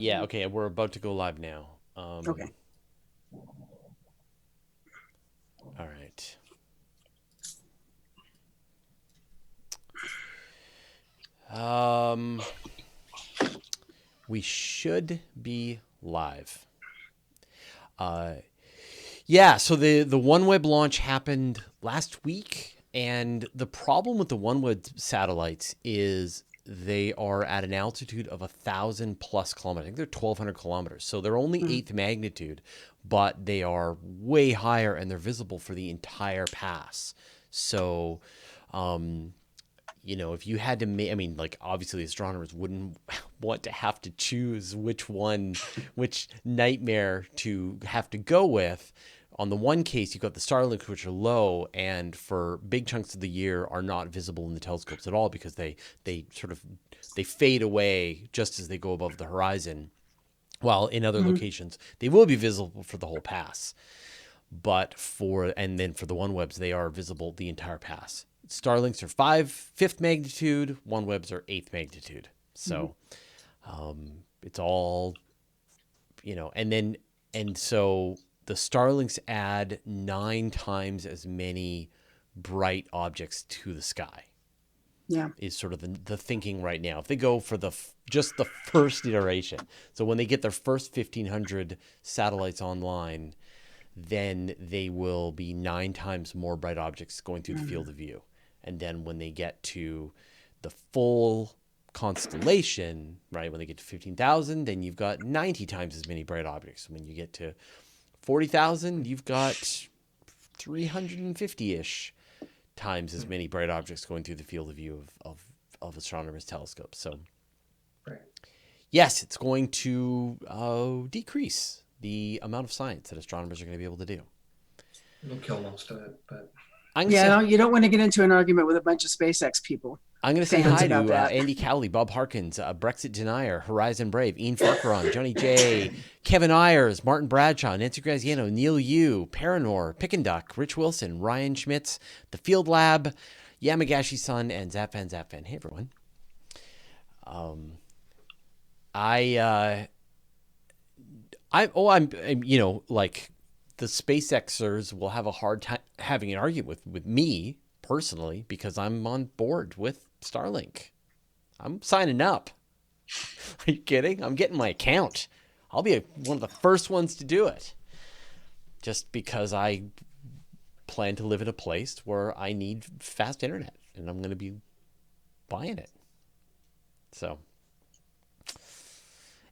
Yeah, okay, we're about to go live now. Okay. All right. Um, we should be live. Uh, yeah, so the OneWeb launch happened last week, and the problem with the OneWeb satellites is they are at an altitude of 1,000+ kilometers. I think they're 1,200 kilometers, so they're only Mm. eighth magnitude, but they are way higher and they're visible for the entire pass. So, if you had to make, I mean, like, obviously astronomers wouldn't want to have to choose which nightmare to have to go with. On the one case, you've got the Starlinks, which are low and for big chunks of the year are not visible in the telescopes at all because they sort of they fade away just as they go above the horizon. While in other Mm. locations, they will be visible for the whole pass. And then for the OneWebs, they are visible the entire pass. Starlinks are fifth magnitude. OneWebs are eighth magnitude. Mm. So it's all, and so the Starlinks add 9 times as many bright objects to the sky. Yeah. Is sort of the thinking right now. If they go for just the first iteration, so when they get their first 1,500 satellites online, then they will be 9 times more bright objects going through the Mm. field of view. And then when they get to the full constellation, right, when they get to 15,000, then you've got 90 times as many bright objects. When you get to 40,000, you've got 350-ish times as many bright objects going through the field of view of astronomers' telescopes. So, Right. yes, it's going to decrease the amount of science that astronomers are going to be able to do. It'll kill most of it, but I'm going to Yeah. say You don't want to get into an argument with a bunch of SpaceX people, I'm going to say fans hi about to that. Andy Cowley, Bob Harkins, Brexit Denier, Horizon Brave, Ian Farquharon, Johnny J, Kevin Ayers, Martin Bradshaw, Nancy Graziano, Neil Yu, Paranor, Pickenduck, Rich Wilson, Ryan Schmitz, The Field Lab, Yamagashi-san, and Zapfan. Hey, everyone. Like the SpaceXers will have a hard time having an argument with me personally because I'm on board with Starlink. I'm signing up. Are you kidding? I'm getting my account. I'll be one of the first ones to do it. Just because I plan to live in a place where I need fast internet and I'm going to be buying it. So,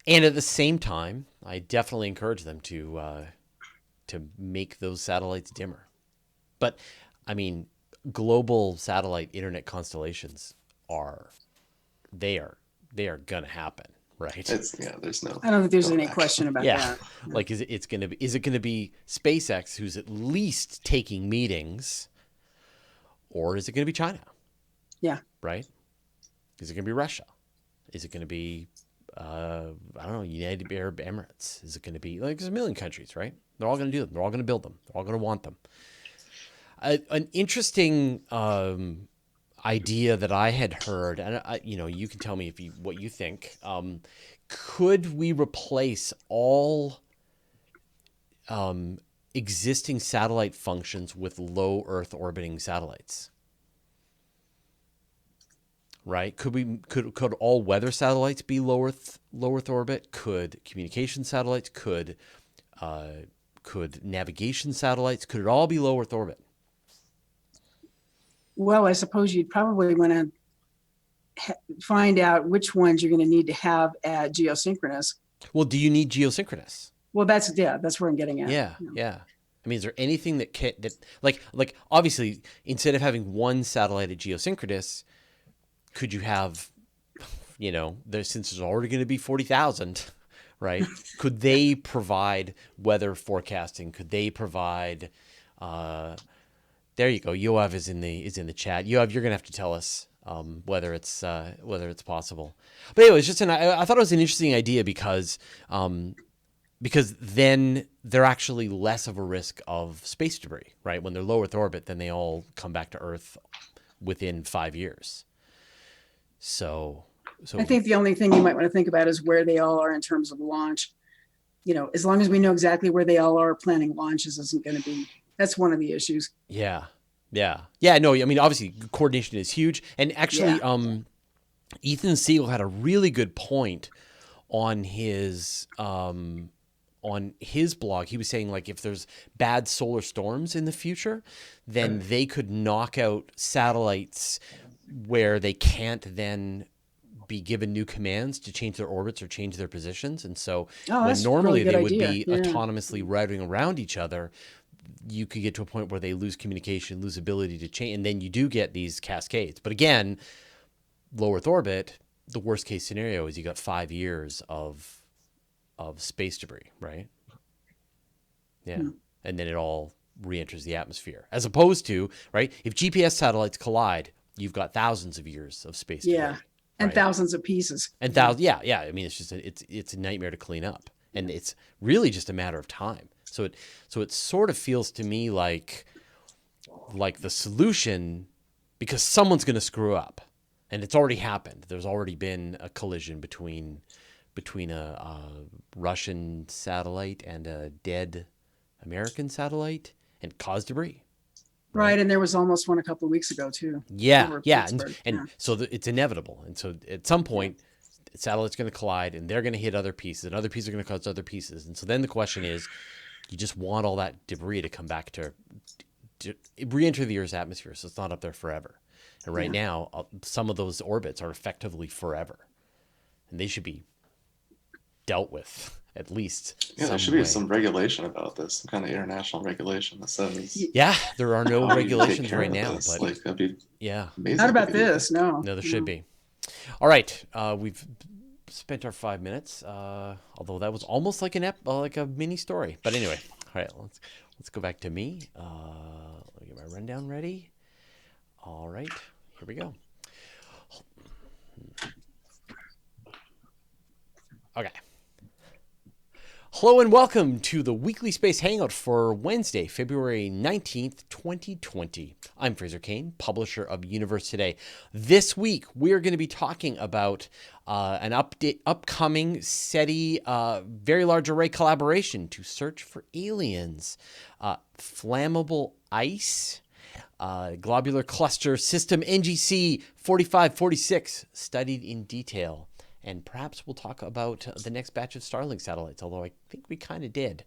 and at the same time, I definitely encourage them to make those satellites dimmer. But I mean, global satellite internet constellations are they are gonna happen, right? There's no. I don't think there's going any back. question about Yeah, that. No. like is it gonna be SpaceX who's at least taking meetings, or is it gonna be China? Yeah. Right? Is it gonna be Russia? Is it gonna be I don't know, United Arab Emirates? Is it gonna be like there's a million countries, right? They're all gonna do them. They're all gonna build them. They're all gonna want them. An interesting idea that I had heard, and you can tell me what you think. Could we replace all existing satellite functions with low Earth orbiting satellites? Right? Could all weather satellites be low Earth orbit? Could communication satellites? Could navigation satellites? Could it all be low Earth orbit? Well, I suppose you'd probably want to find out which ones you're going to need to have at geosynchronous. Well, do you need geosynchronous? Well, that's where I'm getting at. Yeah. I mean, is there anything that like obviously instead of having one satellite at geosynchronous, could you have, since there's already going to be 40,000, right? Could they provide weather forecasting? Could they provide? There you go. Yoav is in the chat. Yoav, you're going to have to tell us whether it's possible. But anyway, it's I thought it was an interesting idea because then they're actually less of a risk of space debris, right? When they're low Earth orbit, then they all come back to Earth within 5 years. So So I think the only thing you might want to think about is where they all are in terms of launch. As long as we know exactly where they all are, planning launches isn't going to be, that's one of the issues. yeah. No, I mean, obviously coordination is huge. And actually, Ethan Siegel had a really good point on his blog. He was saying, like, if there's bad solar storms in the future, then they could knock out satellites where they can't then be given new commands to change their orbits or change their positions. And so when normally they would be autonomously routing around each other, you could get to a point where they lose communication, lose ability to change, and then you do get these cascades. But again, low Earth orbit, the worst case scenario is you got 5 years of space debris, right? Yeah. And then it all re-enters the atmosphere. As opposed to, right, if GPS satellites collide, you've got thousands of years of space debris. Yeah. And thousands of pieces. And thousands, yeah. I mean, it's just it's a nightmare to clean up, and it's really just a matter of time. So it sort of feels to me like the solution, because someone's going to screw up, and it's already happened. There's already been a collision between a Russian satellite and a dead American satellite, and caused debris. Right, and there was almost one a couple of weeks ago too. Yeah. And so it's inevitable. And so at some point, the satellite's going to collide, and they're going to hit other pieces, and other pieces are going to cause other pieces. And so then the question is, you just want all that debris to come back to re-enter the Earth's atmosphere, so it's not up there forever. And right now, some of those orbits are effectively forever, and they should be dealt with. At least, there should be some regulation about this, some kind of international regulation that says. Yeah, there are no regulations right now, but that'd be amazing. Not about this, no. No, there should be. All right, we've spent our 5 minutes, although that was almost like like a mini story. But anyway, all right, let's go back to me. Let me get my rundown ready. All right, here we go. Okay. Hello and welcome to the Weekly Space Hangout for Wednesday, February 19th, 2020. I'm Fraser Kane, publisher of Universe Today. This week, we're going to be talking about an upcoming SETI Very Large Array collaboration to search for aliens, Flammable Ice, Globular Cluster System NGC 4546, studied in detail. And perhaps we'll talk about the next batch of Starlink satellites, although I think we kind of did.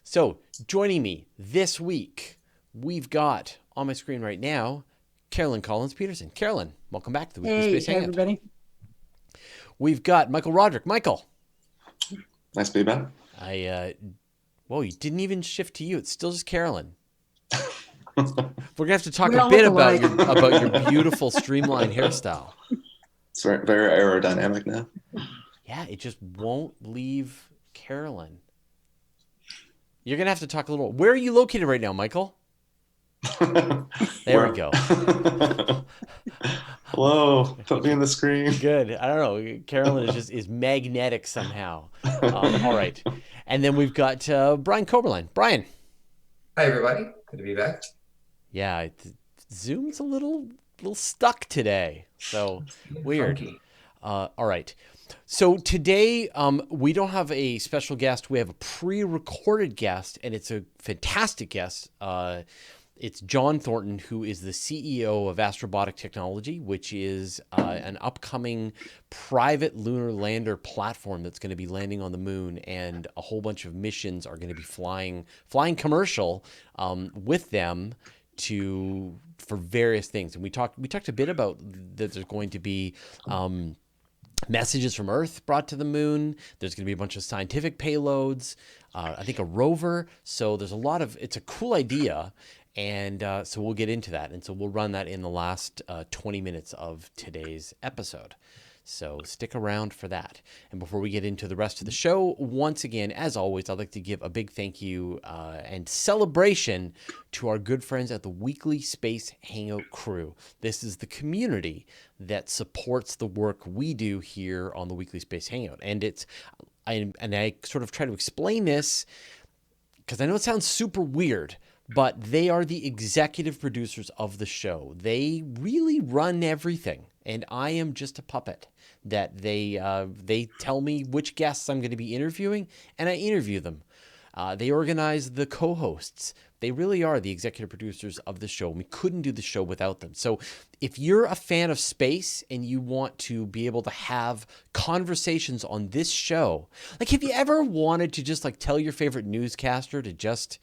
So joining me this week, we've got on my screen right now, Carolyn Collins-Peterson. Carolyn, welcome back to the Weekly Space Hangout. Hey, everybody. We've got Michael Roderick. Michael. Nice to be back. Whoa, you didn't even shift to you. It's still just Carolyn. We're going to have to talk a bit about your beautiful streamlined hairstyle. It's very, very aerodynamic now. Yeah, it just won't leave Carolyn. You're going to have to talk a little. Where are you located right now, Michael? There we go. Hello. Put me in the screen. Good. I don't know. Carolyn is magnetic somehow. All right. And then we've got Brian Coberline. Brian. Hi, everybody. Good to be back. Yeah, Zoom's a little stuck today. So weird. All right. So today we don't have a special guest. We have a pre-recorded guest, and it's a fantastic guest. It's John Thornton, who is the CEO of Astrobotic Technology, which is an upcoming private lunar lander platform that's going to be landing on the moon, and a whole bunch of missions are going to be flying commercial with them for various things. And we talked a bit about that. There's going to be messages from Earth brought to the moon. There's going to be a bunch of scientific payloads. I think a rover. So there's it's a cool idea. And so we'll get into that. And so we'll run that in the last 20 minutes of today's episode. So stick around for that. And before we get into the rest of the show, once again, as always, I'd like to give a big thank you and celebration to our good friends at the Weekly Space Hangout crew. This is the community that supports the work we do here on the Weekly Space Hangout. And I sort of try to explain this because I know it sounds super weird, but they are the executive producers of the show. They really run everything. and I am just a puppet that they tell me which guests I'm going to be interviewing, and I interview them. They organize the co-hosts. They really are the executive producers of the show. We couldn't do the show without them. So if you're a fan of space and you want to be able to have conversations on this show, like have you ever wanted to just like tell your favorite newscaster to just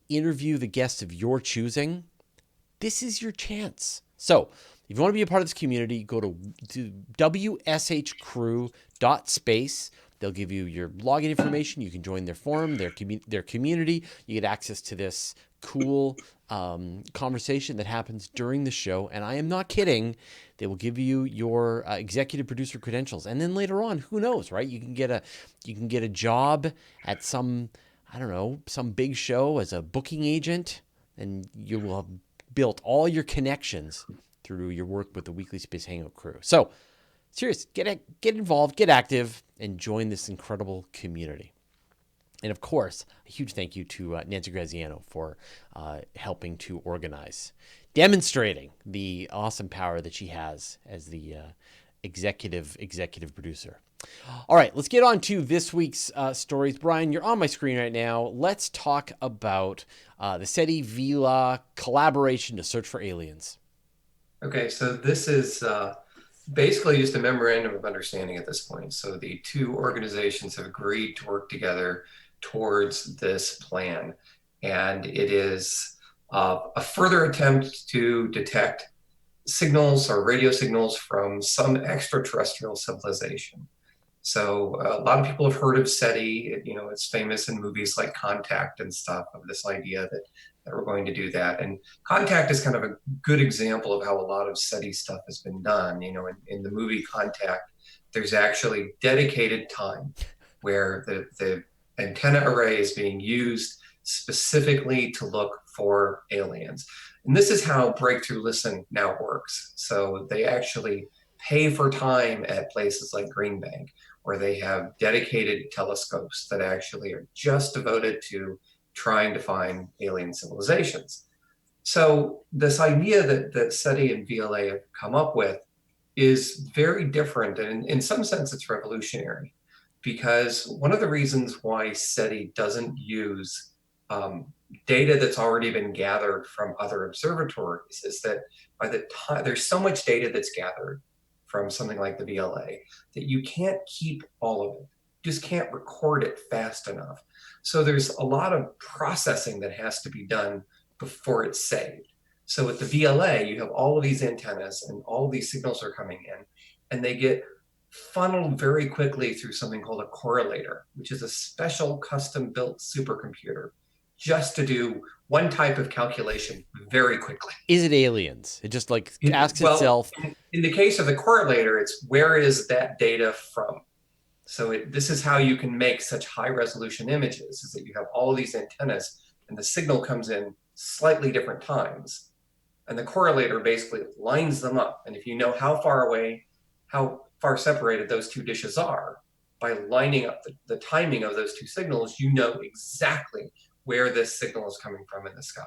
interview the guests of your choosing? This is your chance. So if you want to be a part of this community, go to wshcrew.space. They'll give you your login information. You can join their forum, their community. You get access to this cool conversation that happens during the show. And I am not kidding. They will give you your executive producer credentials. And then later on, who knows, right? You can get a job at some big show as a booking agent, and you will have built all your connections through your work with the Weekly Space Hangout crew. So, serious, get involved, get active, and join this incredible community. And of course, a huge thank you to Nancy Graziano for helping to organize, demonstrating the awesome power that she has as the executive producer. All right, let's get on to this week's stories. Brian, you're on my screen right now. Let's talk about the SETI Vela collaboration to search for aliens. Okay, so this is basically just a memorandum of understanding at this point. So the two organizations have agreed to work together towards this plan. And it is a further attempt to detect signals or radio signals from some extraterrestrial civilization. So a lot of people have heard of SETI. It's famous in movies like Contact and stuff, of this idea that we're going to do that. And Contact is kind of a good example of how a lot of SETI stuff has been done. In the movie Contact, there's actually dedicated time where the antenna array is being used specifically to look for aliens. And this is how Breakthrough Listen now works. So they actually pay for time at places like Green Bank, where they have dedicated telescopes that actually are just devoted to trying to find alien civilizations. So this idea that SETI and VLA have come up with is very different, and in some sense it's revolutionary, because one of the reasons why SETI doesn't use data that's already been gathered from other observatories is that by the time there's so much data that's gathered from something like the VLA that you can't keep all of it. You just can't record it fast enough. So there's a lot of processing that has to be done before it's saved. So with the VLA, you have all of these antennas and all of these signals are coming in, and they get funneled very quickly through something called a correlator, which is a special custom-built supercomputer just to do one type of calculation very quickly. Is it aliens? It just asks itself. In the case of the correlator, it's where is that data from? So this is how you can make such high resolution images, is that you have all of these antennas and the signal comes in slightly different times. And the correlator basically lines them up. And if you know how far separated those two dishes are, by lining up the timing of those two signals, you know exactly where this signal is coming from in the sky.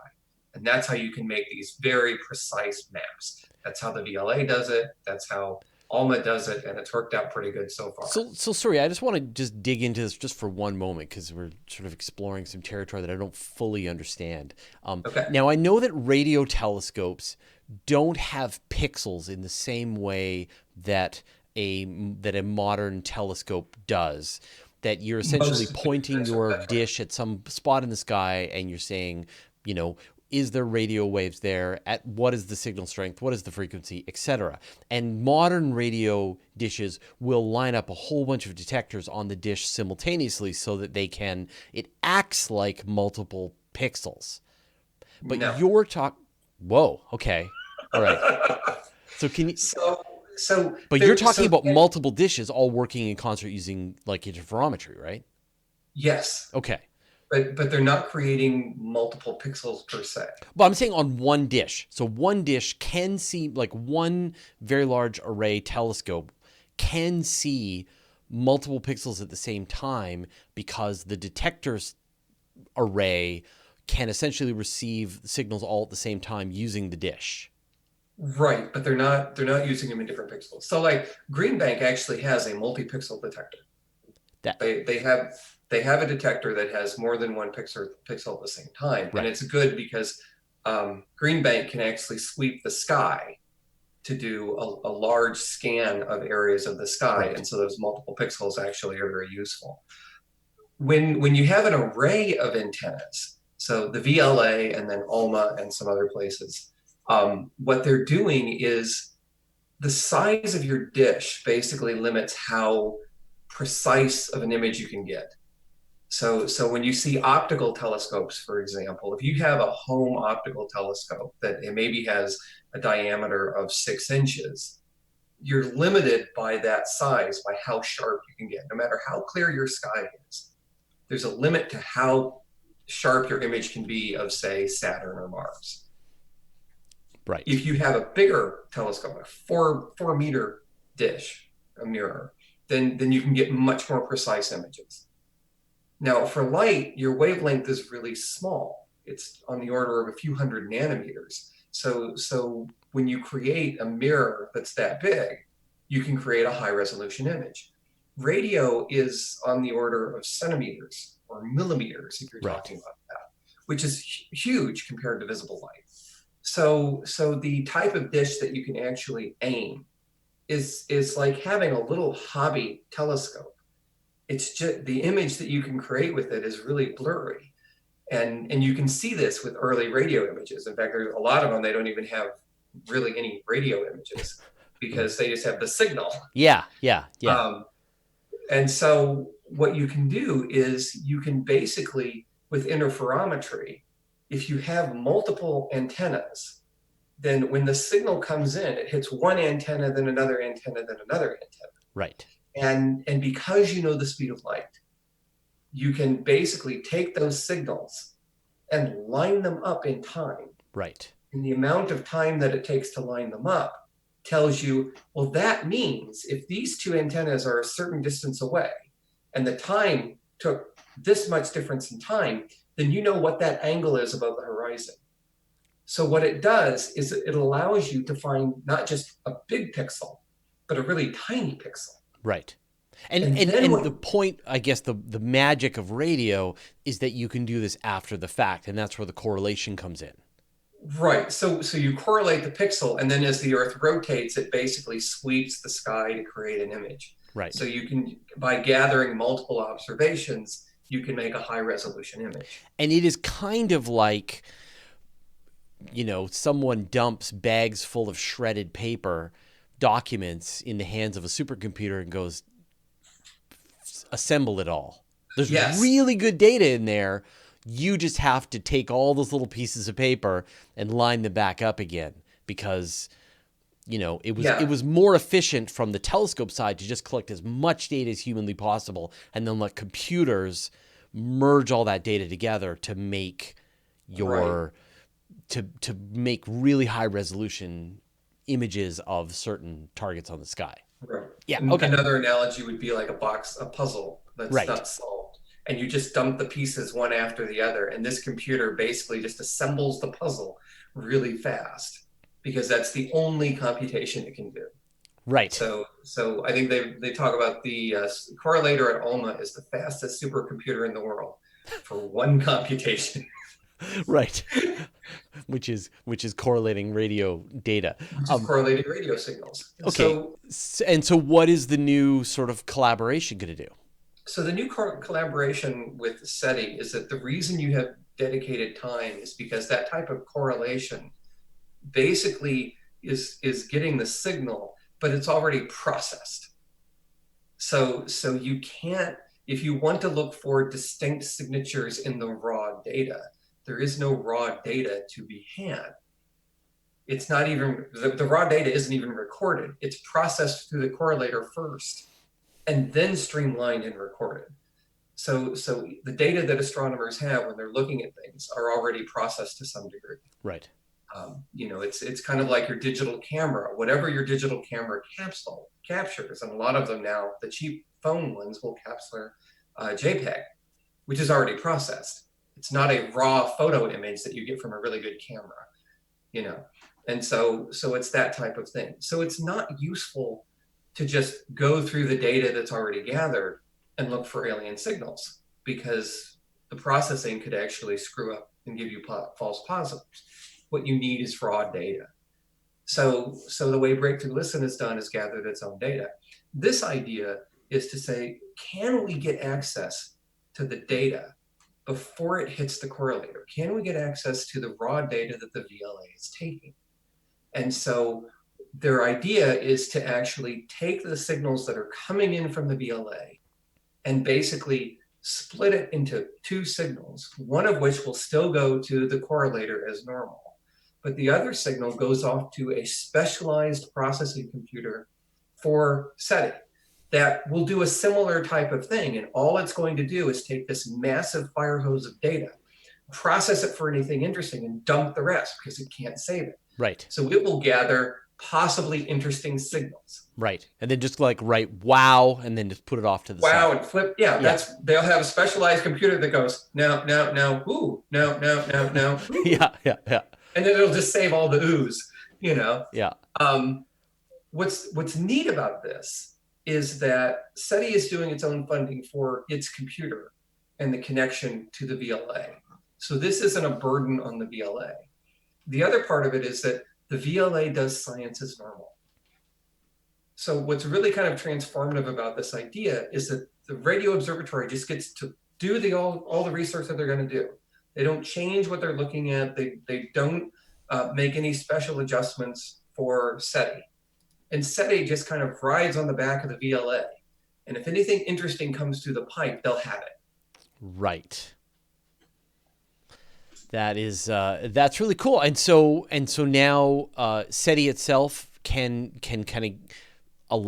And that's how you can make these very precise maps. That's how the VLA does it. That's how ALMA does it. And it's worked out pretty good so far. So sorry, I just want to just dig into this just for one moment, because we're sort of exploring some territory that I don't fully understand. Okay. Now, I know that radio telescopes don't have pixels in the same way that a modern telescope does. That you're essentially pointing your dish at some spot in the sky and you're saying, is there radio waves there? At what is the signal strength? What is the frequency, etc. And modern radio dishes will line up a whole bunch of detectors on the dish simultaneously so that it acts like multiple pixels. But you're whoa, okay. All right. So can you... But you're talking about multiple dishes all working in concert using interferometry, right? Yes. Okay. But they're not creating multiple pixels per se. But I'm saying on one dish. So one dish can see, one very large array telescope can see multiple pixels at the same time, because the detector's array can essentially receive signals all at the same time using the dish. Right, but they're not using them in different pixels. So like Green Bank actually has a multi-pixel detector. That They have a detector that has more than one pixel at the same time, Right. and it's good because Green Bank can actually sweep the sky to do a large scan of areas of the sky, Right. and so those multiple pixels actually are very useful. When you have an array of antennas, so the VLA and then ALMA and some other places, what they're doing is the size of your dish basically limits how precise of an image you can get. So when you see optical telescopes, for example, if you have a home optical telescope that it maybe has a diameter of 6 inches, you're limited by that size, by how sharp you can get. No matter how clear your sky is, there's a limit to how sharp your image can be of, say, Saturn or Mars. Right. If you have a bigger telescope, a 4-meter dish, a mirror, then you can get much more precise images. Now, for light, your wavelength is really small. It's on the order of a few hundred nanometers. So when you create a mirror that's that big, you can create a high-resolution image. Radio is on the order of centimeters or millimeters, if you're talking about that, which is huge compared to visible light. So the type of dish that you can actually aim is like having a little hobby telescope. It's just the image that you can create with it is really blurry. And you can see this with early radio images. In fact, there's a lot of them, they don't even have really any radio images because they just have the signal. Yeah. And so what you can do is you can basically, with interferometry, if you have multiple antennas, then when the signal comes in, it hits one antenna, then another antenna, then another antenna. Right. And because you know the speed of light, you can basically take those signals and line them up in time. Right. And the amount of time that it takes to line them up tells you, well, that means if these two antennas are a certain distance away and the time took this much difference in time, then you know what that angle is above the horizon. So what it does is it allows you to find not just a big pixel, but a really tiny pixel. Right. And the point, I guess, the magic of radio is that you can do this after the fact, and that's where the correlation comes in. Right. So you correlate the pixel, and then as the Earth rotates, it basically sweeps the sky to create an image. Right. So you can, by gathering multiple observations, you can make a high resolution image. And it is kind of like, someone dumps bags full of shredded paper, documents in the hands of a supercomputer and goes, assemble it all. There's really good data in there. You just have to take all those little pieces of paper and line them back up again because, it was more efficient from the telescope side to just collect as much data as humanly possible and then let computers merge all that data together to make to make really high resolution images of certain targets on the sky. Right. Yeah. Okay. Another analogy would be like a puzzle that's not solved. And you just dump the pieces one after the other. And this computer basically just assembles the puzzle really fast because that's the only computation it can do. Right. So I think they talk about the correlator at ALMA is the fastest supercomputer in the world for one computation. Right. Which is correlating radio data. Which is correlating radio signals. Okay. So what is the new sort of collaboration going to do? So the new collaboration with SETI is that the reason you have dedicated time is because that type of correlation basically is getting the signal, but it's already processed. So you can't, if you want to look for distinct signatures in the raw data, there is no raw data to be had. It's not even, the raw data isn't even recorded. It's processed through the correlator first and then streamlined and recorded. So the data that astronomers have when they're looking at things are already processed to some degree. Right. It's kind of like your digital camera, whatever your digital camera capsule captures, and a lot of them now, the cheap phone ones will capture JPEG, which is already processed. It's not a raw photo image that you get from a really good camera. you know. And so it's that type of thing. So it's not useful to just go through the data that's already gathered and look for alien signals, because the processing could actually screw up and give you false positives. What you need is raw data. So the way Breakthrough Listen is done is gathered its own data. This idea is to say, can we get access to the data before it hits the correlator? Can we get access to the raw data that the VLA is taking? And so their idea is to actually take the signals that are coming in from the VLA and basically split it into two signals, one of which will still go to the correlator as normal. But the other signal goes off to a specialized processing computer for SETI that will do a similar type of thing. And all it's going to do is take this massive fire hose of data, process it for anything interesting, and dump the rest because it can't save it. Right. So it will gather possibly interesting signals. Right. And then just like write wow, and then just put it off to the side. Wow, and flip. Yeah, they'll have a specialized computer that goes, no, ooh, no, ooh. Yeah. And then it'll just save all the oohs, you know? Yeah. What's neat about this is that SETI is doing its own funding for its computer and the connection to the VLA. So this isn't a burden on the VLA. The other part of it is that the VLA does science as normal. So what's really kind of transformative about this idea is that the radio observatory just gets to do all the research that they're going to do. They don't change what they're looking at. They don't make any special adjustments for SETI. And SETI just kind of rides on the back of the VLA. And if anything interesting comes through the pipe, they'll have it. Right. That is that's really cool. And so now SETI itself can kind of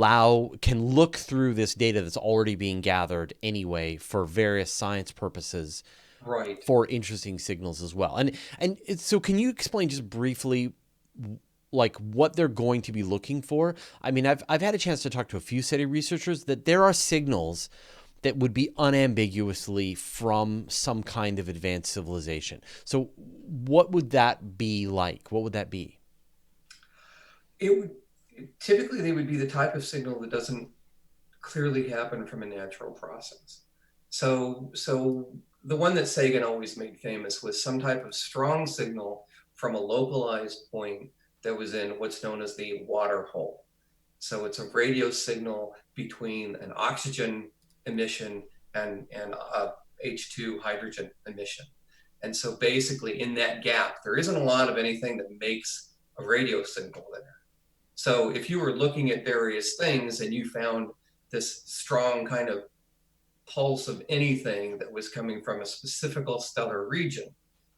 look through this data that's already being gathered anyway for various science purposes, right, for interesting signals as well. And so can you explain just briefly like what they're going to be looking for? I mean, I've had a chance to talk to a few SETI researchers that there are signals that would be unambiguously from some kind of advanced civilization. So what would that be like? What would that be? Typically they would be the type of signal that doesn't clearly happen from a natural process. So the one that Sagan always made famous was some type of strong signal from a localized point that was in what's known as the water hole. So it's a radio signal between an oxygen emission and a H2 hydrogen emission. And so basically in that gap, there isn't a lot of anything that makes a radio signal there. So if you were looking at various things and you found this strong kind of pulse of anything that was coming from a specific stellar region,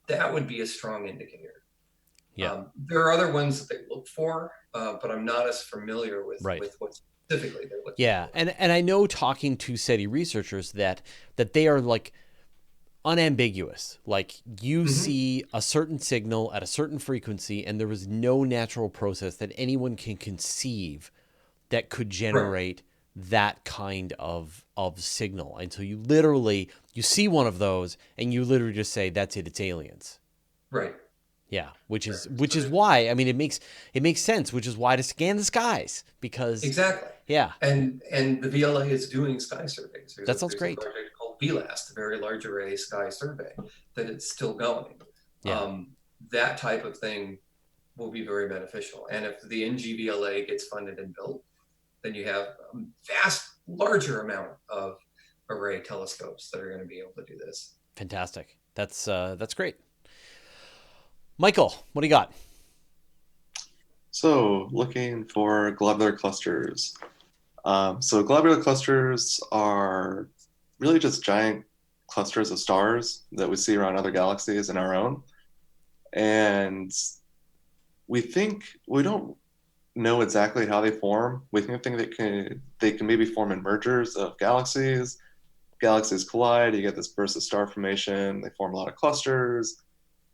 that would be a strong indicator. Yeah. There are other ones that they look for, but I'm not as familiar with what specifically they're looking for. Yeah, and I know talking to SETI researchers that they are like unambiguous. Like you see a certain signal at a certain frequency, and there is no natural process that anyone can conceive that could generate that kind of signal. And so you see one of those, and you literally just say, "That's it. It's aliens." Right. Yeah, which is why, I mean, it makes sense, which is why to scan the skies, because exactly. Yeah. And the VLA is doing sky surveys. That sounds great. There's a project called VLAST, the Very Large Array Sky Survey, that it's still going. Yeah. That type of thing will be very beneficial. And if the NGVLA gets funded and built, then you have a vast, larger amount of array telescopes that are going to be able to do this. Fantastic. That's great. Michael, what do you got? So looking for globular clusters. So globular clusters are really just giant clusters of stars that we see around other galaxies and our own. And we don't know exactly how they form. We think they can maybe form in mergers of galaxies. Galaxies collide, you get this burst of star formation, they form a lot of clusters,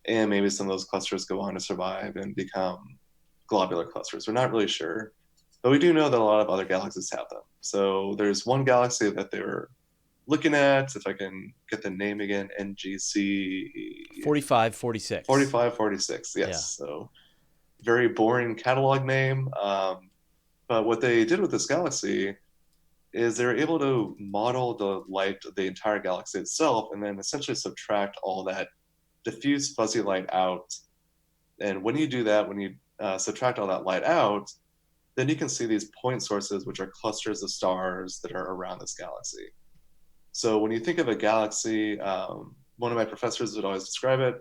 and maybe some of those clusters go on to survive and become globular clusters. We're not really sure, but we do know that a lot of other galaxies have them. So there's one galaxy that they were looking at, if I can get the name again, NGC 4546. 4546, yes. Yeah. So very boring catalog name. But what they did with this galaxy is they're able to model the light of the entire galaxy itself and then essentially subtract all that diffuse fuzzy light out. And when you do that, when you subtract all that light out, then you can see these point sources, which are clusters of stars that are around this galaxy. So when you think of a galaxy, one of my professors would always describe it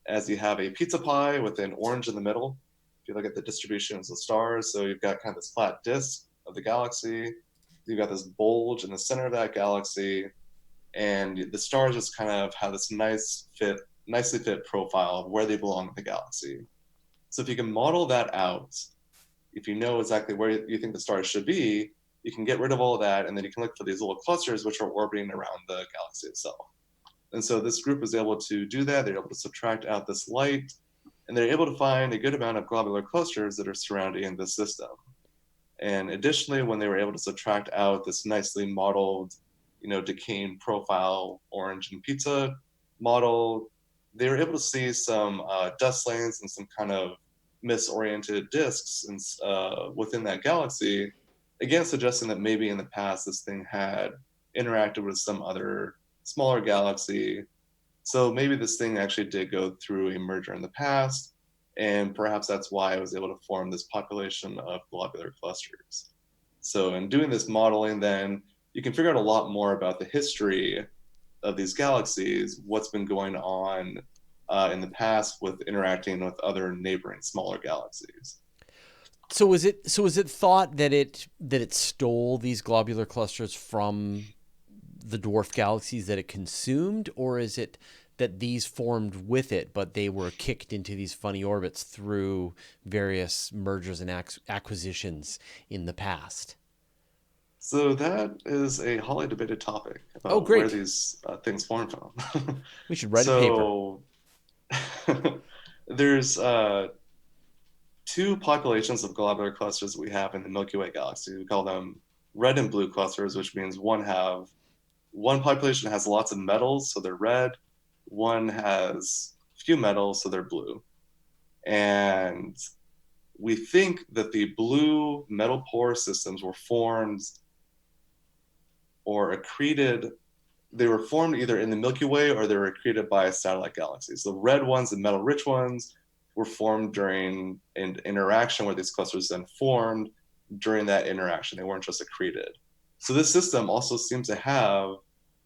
as you have a pizza pie with an orange in the middle. If you look at the distributions of stars, so you've got kind of this flat disk of the galaxy, you've got this bulge in the center of that galaxy, and the stars just kind of have this nicely fit profile of where they belong in the galaxy. So if you can model that out, if you know exactly where you think the stars should be, you can get rid of all of that, and then you can look for these little clusters which are orbiting around the galaxy itself. And so this group was able to do that. They're able to subtract out this light, and they're able to find a good amount of globular clusters that are surrounding this system. And additionally, when they were able to subtract out this nicely modeled, decaying profile orange and pizza model, they were able to see some dust lanes and some kind of misoriented disks within that galaxy, again suggesting that maybe in the past this thing had interacted with some other smaller galaxy. So maybe this thing actually did go through a merger in the past, and perhaps that's why it was able to form this population of globular clusters. So in doing this modeling, then you can figure out a lot more about the history of these galaxies, what's been going on in the past with interacting with other neighboring smaller galaxies. So is it thought that it stole these globular clusters from the dwarf galaxies that it consumed, or is it that these formed with it, but they were kicked into these funny orbits through various mergers and acquisitions in the past? So that is a hotly debated topic about where these things form from. We should write a paper. There's two populations of globular clusters we have in the Milky Way galaxy. We call them red and blue clusters, which means one population has lots of metals, so they're red. One has few metals, so they're blue. And we think that the blue metal pore systems were formed or accreted. They were formed either in the Milky Way or they were accreted by a satellite galaxy. So the red ones, the metal-rich ones, were formed during an interaction where these clusters then formed during that interaction. They weren't just accreted. So this system also seems to have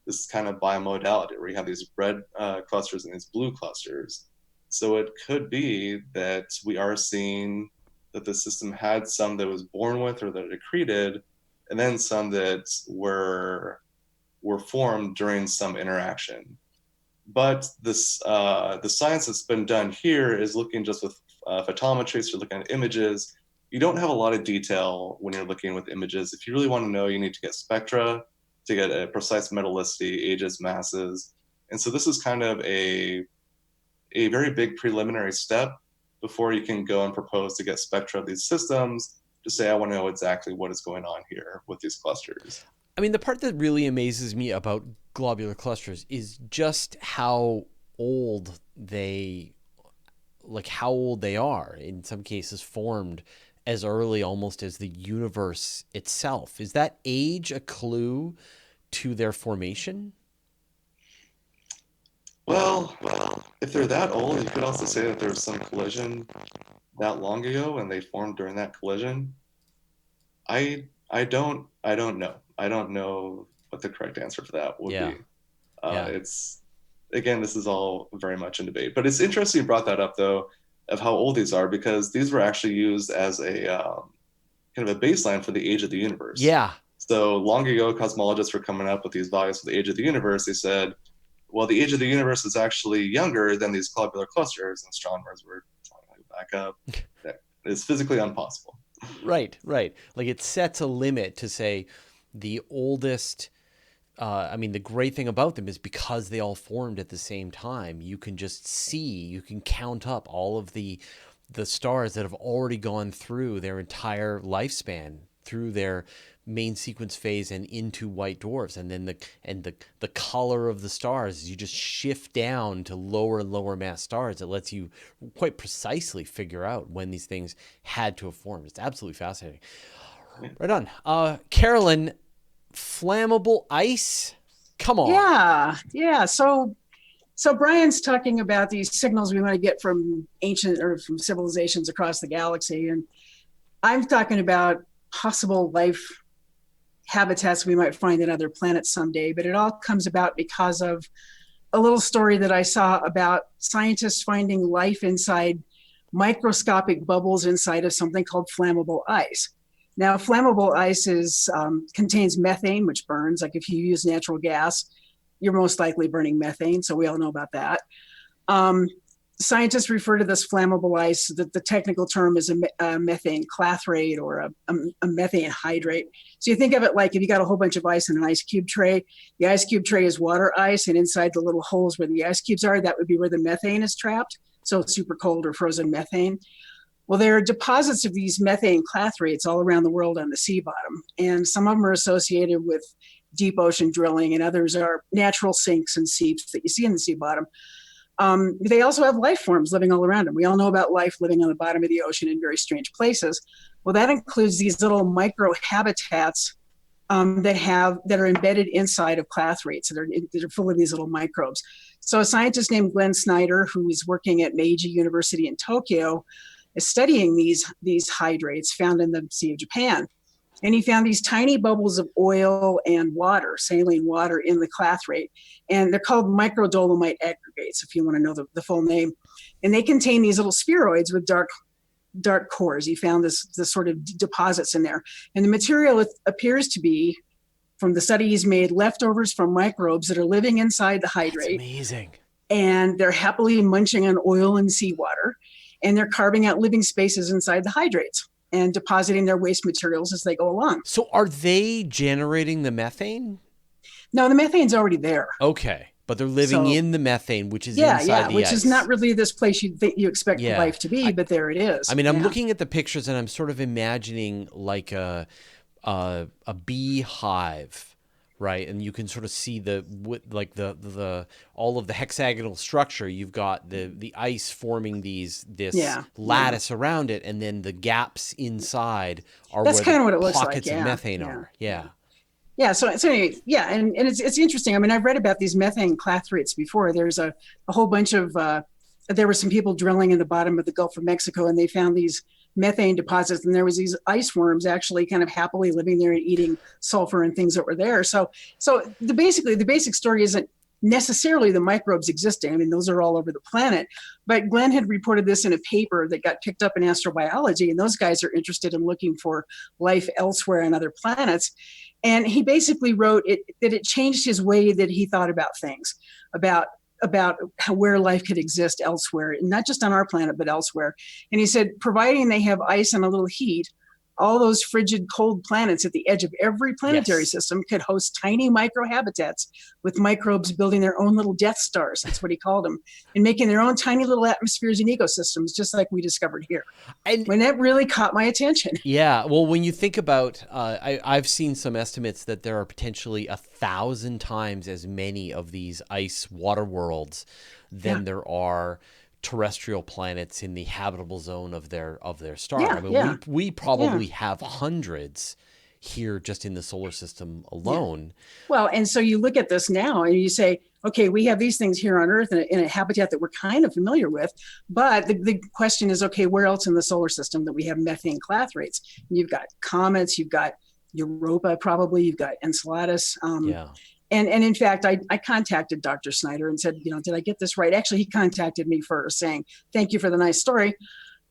this kind of bimodality where you have these red clusters and these blue clusters. So it could be that we are seeing that the system had some that was born with or that it accreted, and then some that were formed during some interaction. But this, the science that's been done here is looking just with photometry, so you're looking at images. You don't have a lot of detail when you're looking with images. If you really want to know, you need to get spectra to get a precise metallicity, ages, masses. And so this is kind of a very big preliminary step before you can go and propose to get spectra of these systems to say, I want to know exactly what is going on here with these clusters. I mean, the part that really amazes me about globular clusters is just how old they are, in some cases formed as early almost as the universe itself. Is that age a clue to their formation? Well, if they're that old, you could also say that there was some collision that long ago and they formed during that collision. I don't know. I don't know what the correct answer for that would be. It's, again, this is all very much in debate. But it's interesting you brought that up, though, of how old these are, because these were actually used as a kind of a baseline for the age of the universe. Yeah. So long ago, cosmologists were coming up with these values for the age of the universe. They said, well, the age of the universe is actually younger than these globular clusters, and astronomers were trying to back up. It's physically impossible. Right. Like it sets a limit to say the oldest. I mean, the great thing about them is because they all formed at the same time, you can count up all of the stars that have already gone through their entire lifespan through their main sequence phase and into white dwarfs, and then the color of the stars, you just shift down to lower and lower mass stars. It lets you quite precisely figure out when these things had to have formed. It's absolutely fascinating. Right on. Carolyn, flammable ice, come on. Yeah. So Brian's talking about these signals we might get from ancient or from civilizations across the galaxy, and I'm talking about possible life habitats we might find in other planets someday. But it all comes about because of a little story that I saw about scientists finding life inside microscopic bubbles inside of something called flammable ice. Now, flammable ice contains methane, which burns. Like if you use natural gas, you're most likely burning methane. So we all know about that. Scientists refer to this flammable ice, that the technical term is a methane clathrate or a methane hydrate. So you think of it like if you got a whole bunch of ice in an ice cube tray, the ice cube tray is water ice, and inside the little holes where the ice cubes are, that would be where the methane is trapped. So it's super cold or frozen methane. Well, there are deposits of these methane clathrates all around the world on the sea bottom, and some of them are associated with deep ocean drilling, and others are natural sinks and seeps that you see in the sea bottom. They also have life forms living all around them. We all know about life living on the bottom of the ocean in very strange places. Well, that includes these little microhabitats that are embedded inside of clathrates that are full of these little microbes. So a scientist named Glenn Snyder, who is working at Meiji University in Tokyo, is studying these hydrates found in the Sea of Japan. And he found these tiny bubbles of oil and water, saline water, in the clathrate. And they're called microdolomite aggregates, if you want to know the full name. And they contain these little spheroids with dark cores. He found this sort of deposits in there. And the material appears to be, from the study he's made, leftovers from microbes that are living inside the hydrate. That's amazing. And they're happily munching on oil and seawater. And they're carving out living spaces inside the hydrates and depositing their waste materials as they go along. So are they generating the methane? No, the methane's already there. Okay. But they're living in the methane, which is inside the ice. Which is not really this place you expect life to be, but there it is. I mean, I'm looking at the pictures and I'm sort of imagining like a beehive, right? And you can sort of see all of the hexagonal structure. You've got the ice forming this lattice around it, and then the gaps inside are That's where kind of what the it looks pockets like, of methane are. Yeah. So anyway, and it's interesting. I mean, I've read about these methane clathrates before. There's a whole bunch of there were some people drilling in the bottom of the Gulf of Mexico, and they found these methane deposits, and there was these ice worms actually kind of happily living there and eating sulfur and things that were there. So the basic story isn't necessarily the microbes existing. I mean, those are all over the planet. But Glenn had reported this in a paper that got picked up in astrobiology, and those guys are interested in looking for life elsewhere on other planets. And he basically wrote that it changed his way that he thought about things, about where life could exist elsewhere, not just on our planet, but elsewhere. And he said, providing they have ice and a little heat, all those frigid, cold planets at the edge of every planetary system could host tiny microhabitats with microbes building their own little Death Stars. That's what he called them, and making their own tiny little atmospheres and ecosystems, just like we discovered here. And when that really caught my attention. Yeah. Well, when you think about, I've seen some estimates that there are potentially 1,000 times as many of these ice water worlds than there are terrestrial planets in the habitable zone of their star. We probably have hundreds here just in the solar system alone. Well, and so you look at this now and you say, okay, we have these things here on Earth in a habitat that we're kind of familiar with, but the question is, okay, where else in the solar system that we have methane clathrates? You've got comets, you've got Europa, probably, you've got Enceladus. And in fact, I contacted Dr. Snyder and said, did I get this right? Actually, he contacted me first saying, thank you for the nice story.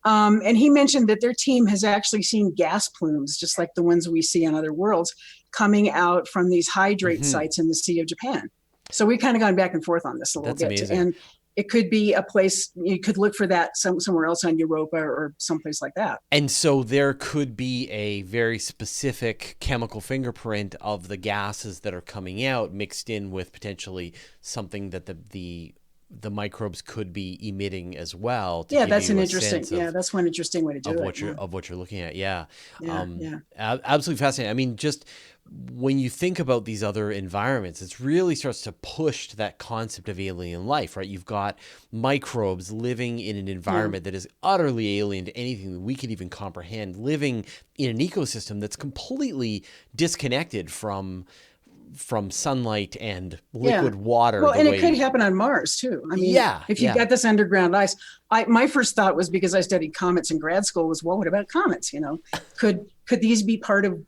And he mentioned that their team has actually seen gas plumes, just like the ones we see on other worlds, coming out from these hydrate sites in the Sea of Japan. So we've kind of gone back and forth on this a little bit. Amazing. And it could be a place, you could look for that somewhere else on Europa or someplace like that. And so there could be a very specific chemical fingerprint of the gases that are coming out mixed in with potentially something that the the microbes could be emitting as well to Yeah, give that's you an a interesting. sense Yeah, that's one interesting way to do of it. what you're looking at. Yeah. Yeah, yeah. Absolutely fascinating. I mean, just when you think about these other environments, it really starts to push to that concept of alien life, right? You've got microbes living in an environment that is utterly alien to anything that we could even comprehend, living in an ecosystem that's completely disconnected from sunlight and liquid water. Well, and way it could happen on Mars too. I mean, Yeah, if you yeah. got this underground ice, my first thought was, because I studied comets in grad school, was, well, what about comets? You know, could these be part of?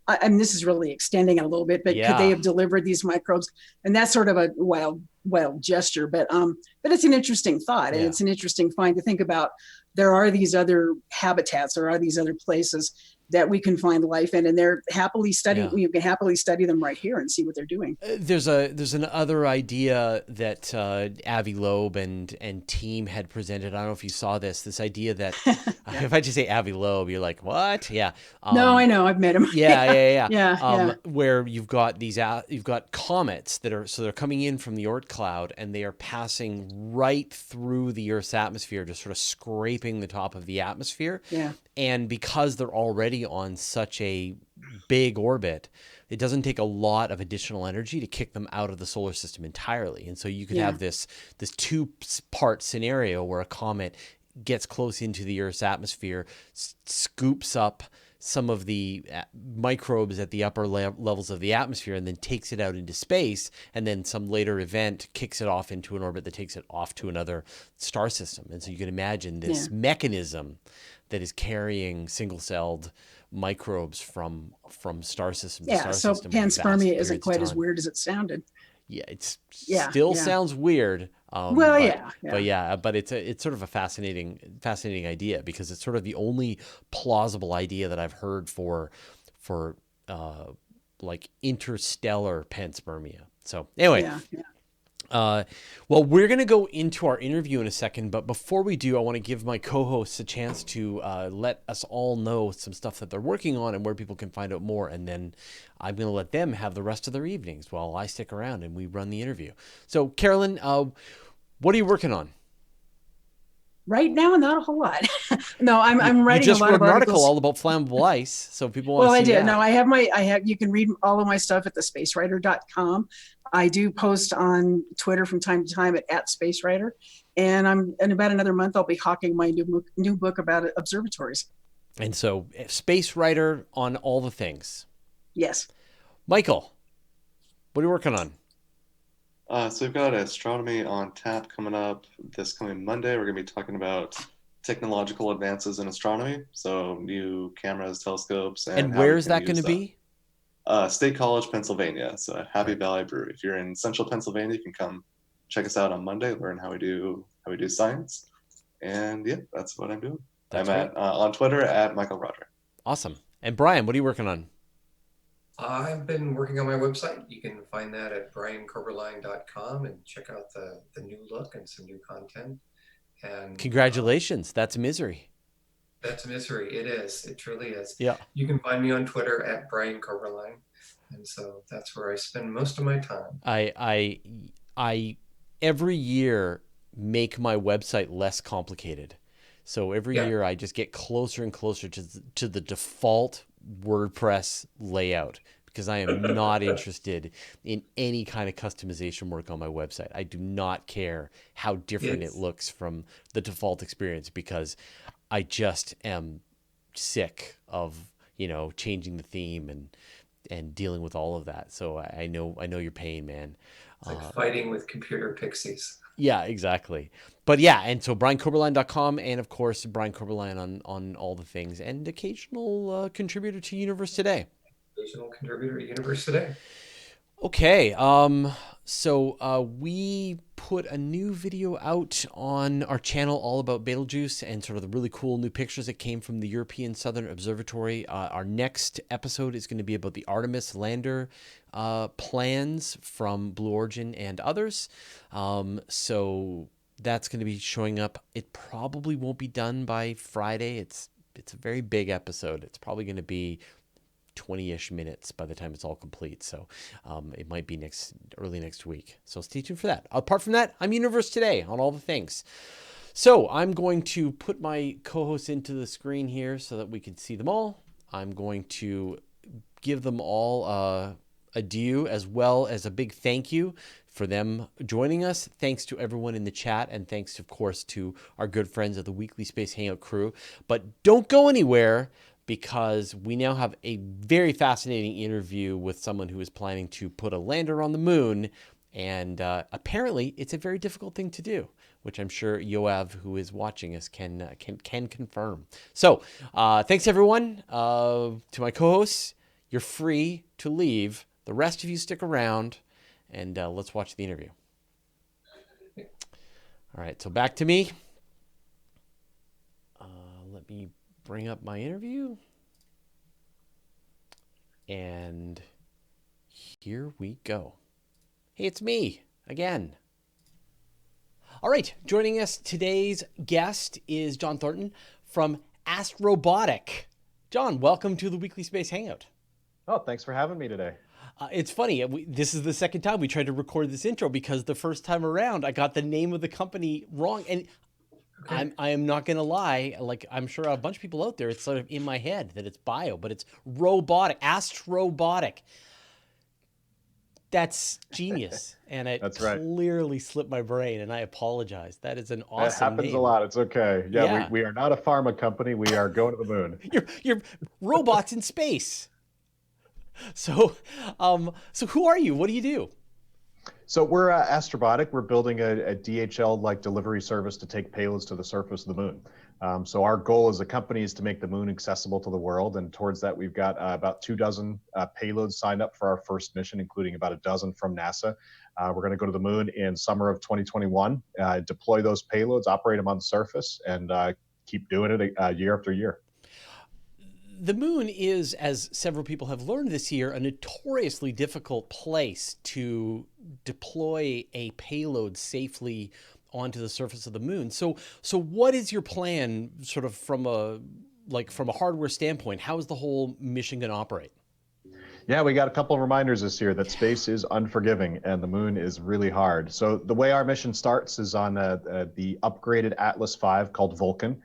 I mean, this is really extending it a little bit, but could they have delivered these microbes? And that's sort of a wild gesture, but it's an interesting thought, and it's an interesting find to think about. There are these other habitats, there are these other places that we can find life in, and they're happily studying. You can happily study them right here and see what they're doing. There's another idea that Avi Loeb and team had presented. I don't know if you saw this idea that if I just say Avi Loeb, you're like, what? Yeah. No, I know. I've met him. Yeah. Where you've got comets they're coming in from the Oort cloud, and they are passing right through the Earth's atmosphere, just sort of scraping the top of the atmosphere. Yeah. And because they're already on such a big orbit, it doesn't take a lot of additional energy to kick them out of the solar system entirely. And so you could have this two-part scenario where a comet gets close into the Earth's atmosphere, scoops up some of the microbes at the upper levels of the atmosphere, and then takes it out into space, and then some later event kicks it off into an orbit that takes it off to another star system. And so you can imagine this mechanism that is carrying single-celled microbes from star system to star so system. Panspermia isn't quite as weird as it sounded. Yeah, still sounds weird. But it's sort of a fascinating idea, because it's sort of the only plausible idea that I've heard for like interstellar panspermia. So anyway. Well, we're going to go into our interview in a second, but before we do, I want to give my co-hosts a chance to let us all know some stuff that they're working on and where people can find out more, and then I'm going to let them have the rest of their evenings while I stick around and we run the interview. So, Carolyn, what are you working on? Right now, not a whole lot. No, I'm writing you just a lot wrote of an articles. article all about flammable ice, so people want to see I did. that. No, I have. You can read all of my stuff at thespacewriter.com. I do post on Twitter from time to time at @spacewriter, and in about another month I'll be hawking my new book about observatories. And so, Space Writer on all the things. Yes. Michael, what are you working on? So we've got astronomy on tap coming up this coming Monday. We're going to be talking about technological advances in astronomy, so new cameras, telescopes, and where is that going to be? State College, Pennsylvania. So at Happy Valley Brewery. If you're in Central Pennsylvania, you can come check us out on Monday. Learn how we do science, and that's what I'm doing. I'm on Twitter at Michael Roger. Awesome. And Brian, what are you working on? I've been working on my website. You can find that at briancoberline.com and check out the new look and some new content. And congratulations. That's misery. That's misery. It is. It truly is. Yeah. You can find me on Twitter at briancoberline. And so that's where I spend most of my time. I every year make my website less complicated. So every year I just get closer and closer to the default WordPress layout, because I am not interested in any kind of customization work on my website. I do not care how different it looks from the default experience, because I just am sick of, changing the theme and dealing with all of that. So I know your pain, man. It's like fighting with computer pixies. Yeah, exactly. But and so briancoberline.com, and of course Brian Coberline on all the things, and occasional contributor to Universe Today. Occasional contributor to Universe Today. Okay, so we put a new video out on our channel all about Betelgeuse and sort of the really cool new pictures that came from the European Southern Observatory. Our next episode is going to be about the Artemis lander plans from Blue Origin and others. So that's going to be showing up. It probably won't be done by Friday. It's a very big episode. It's probably going to be 20-ish minutes by the time it's all complete. So it might be early next week. So stay tuned for that. Apart from that, I'm Universe Today on all the things. So I'm going to put my co-hosts into the screen here so that we can see them all. I'm going to give them all a due, as well as a big thank you for them joining us. Thanks to everyone in the chat, and thanks, of course, to our good friends of the Weekly Space Hangout crew. But don't go anywhere, because we now have a very fascinating interview with someone who is planning to put a lander on the moon. And apparently, it's a very difficult thing to do, which I'm sure Yoav, who is watching us, can confirm. So thanks, everyone. To my co-hosts, you're free to leave. The rest of you stick around, and let's watch the interview. All right, so back to me. Let me bring up my interview. And here we go. Hey, it's me again. All right, joining us today's guest is John Thornton from Astrobotic. John, welcome to the Weekly Space Hangout. Oh, thanks for having me today. It's funny. This is the second time we tried to record this intro, because the first time around I got the name of the company wrong. And okay. I am not going to lie. Like, I'm sure a bunch of people out there, it's sort of in my head that it's bio, but it's robotic, Astrobotic. That's genius. And it That's right. clearly slipped my brain, and I apologize. That is an awesome That happens name. a lot. It's okay. Yeah, Yeah. We are not a pharma company. We are going to the moon. You're robots in space. So who are you? What do you do? So we're Astrobotic. We're building a DHL-like delivery service to take payloads to the surface of the moon. So our goal as a company is to make the moon accessible to the world. And towards that, we've got about 24 payloads signed up for our first mission, including about a dozen from NASA. We're going to go to the moon in summer of 2021, deploy those payloads, operate them on the surface, and keep doing it year after year. The moon is, as several people have learned this year, a notoriously difficult place to deploy a payload safely onto the surface of the moon. So what is your plan, sort of from a hardware standpoint? How is the whole mission going to operate? Yeah, we got a couple of reminders this year that space is unforgiving and the moon is really hard. So the way our mission starts is on the upgraded Atlas V called Vulcan.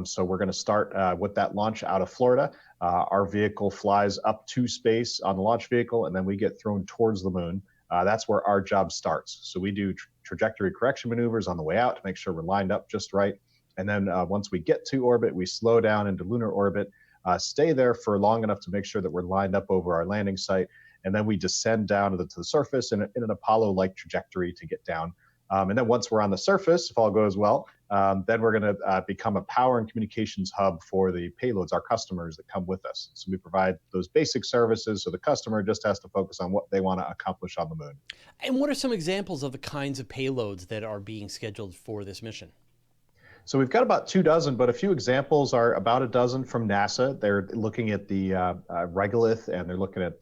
So we're going to start with that launch out of Florida. Our vehicle flies up to space on the launch vehicle, and then we get thrown towards the moon. That's where our job starts. So we do trajectory correction maneuvers on the way out to make sure we're lined up just right. And then once we get to orbit, we slow down into lunar orbit, stay there for long enough to make sure that we're lined up over our landing site. And then we descend down to the surface in an Apollo-like trajectory to get down. And then once we're on the surface, if all goes well, then we're going to become a power and communications hub for the payloads, our customers that come with us. So we provide those basic services, so the customer just has to focus on what they want to accomplish on the moon. And what are some examples of the kinds of payloads that are being scheduled for this mission? So we've got about 24, but a few examples are about a dozen from NASA. They're looking at the regolith, and they're looking at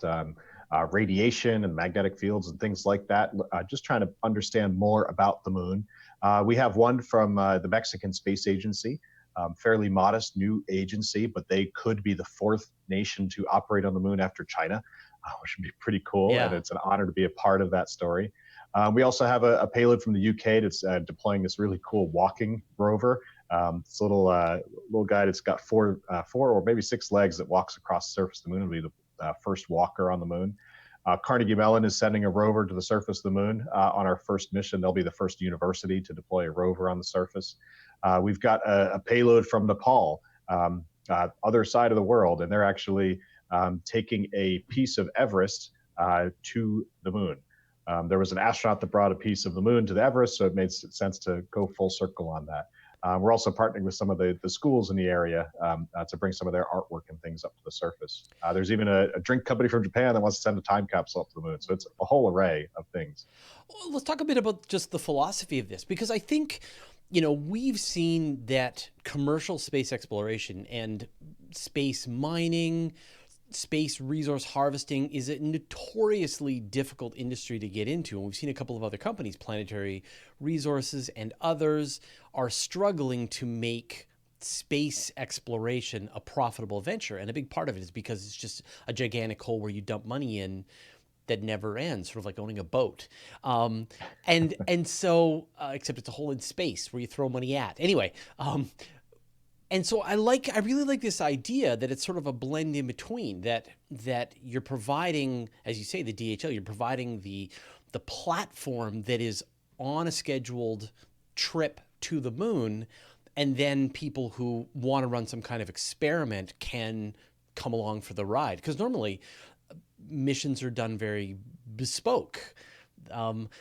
radiation and magnetic fields and things like that, just trying to understand more about the moon. We have one from the Mexican Space Agency, fairly modest new agency, but they could be the fourth nation to operate on the moon after China, which would be pretty cool. Yeah. And it's an honor to be a part of that story. We also have a payload from the UK that's deploying this really cool walking rover. It's a little guy that's got four or maybe 6 legs that walks across the surface of the moon. It'll be the first walker on the moon. Carnegie Mellon is sending a rover to the surface of the moon on our first mission. They'll be the first university to deploy a rover on the surface. We've got a payload from Nepal, other side of the world, and they're actually taking a piece of Everest to the moon. There was an astronaut that brought a piece of the moon to the Everest, so it made sense to go full circle on that. We're also partnering with some of the schools in the area to bring some of their artwork and things up to the surface. There's even a drink company from Japan that wants to send a time capsule up to the moon. So it's a whole array of things. Well, let's talk a bit about just the philosophy of this, because I think, we've seen that commercial space exploration and space mining, space resource harvesting is a notoriously difficult industry to get into. And we've seen a couple of other companies, Planetary Resources and others, are struggling to make space exploration a profitable venture? And a big part of it is because it's just a gigantic hole where you dump money in that never ends, sort of like owning a boat. And so, except it's a hole in space where you throw money at. Anyway, and so I really like this idea that it's sort of a blend in between, that you're providing, as you say, the DHL, you're providing the platform that is on a scheduled trip to the moon, and then people who want to run some kind of experiment can come along for the ride. Because normally missions are done very bespoke.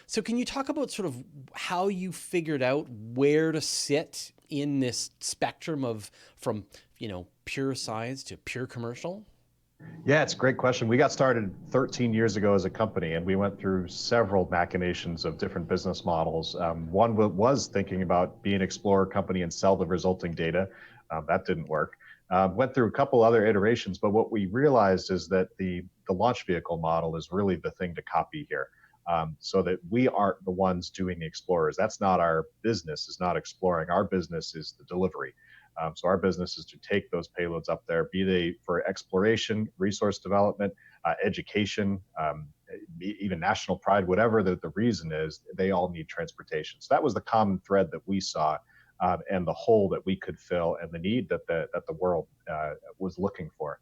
So can you talk about sort of how you figured out where to sit in this spectrum of from, pure science to pure commercial? Yeah, it's a great question. We got started 13 years ago as a company, and we went through several machinations of different business models. One was thinking about being an explorer company and sell the resulting data. That didn't work. Went through a couple other iterations, but what we realized is that the launch vehicle model is really the thing to copy here. So that we aren't the ones doing the explorers. That's not our business, is not exploring. Our business is the delivery. So our business is to take those payloads up there, be they for exploration, resource development, education, even national pride, whatever the reason is, they all need transportation. So that was the common thread that we saw, and the hole that we could fill, and the need that the world was looking for.